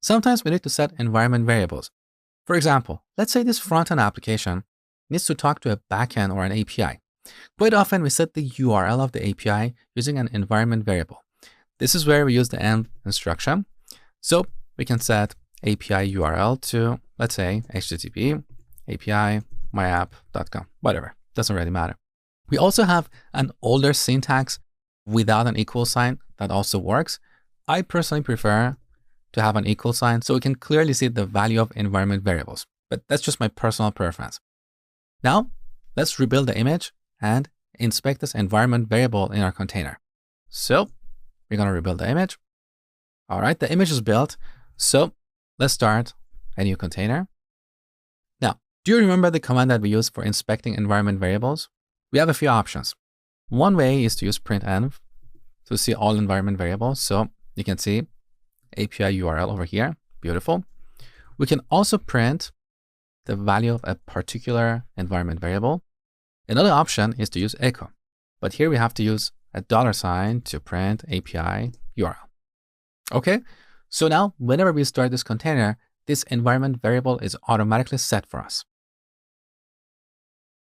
Sometimes we need to set environment variables. For example, let's say this front-end application needs to talk to a backend or an API. Quite often, we set the URL of the API using an environment variable. This is where we use the env instruction. So we can set API URL to, let's say, HTTP API myapp.com, whatever, doesn't really matter. We also have an older syntax without an equal sign that also works. I personally prefer to have an equal sign so we can clearly see the value of environment variables, but that's just my personal preference. Now, let's rebuild the image and inspect this environment variable in our container. So we're going to rebuild the image. All right, the image is built. So let's start a new container. Now, do you remember the command that we use for inspecting environment variables? We have a few options. One way is to use printenv to see all environment variables. So you can see API URL over here. Beautiful. We can also print the value of a particular environment variable. Another option is to use echo, but here we have to use a $sign to print API URL. Okay, so now whenever we start this container, this environment variable is automatically set for us.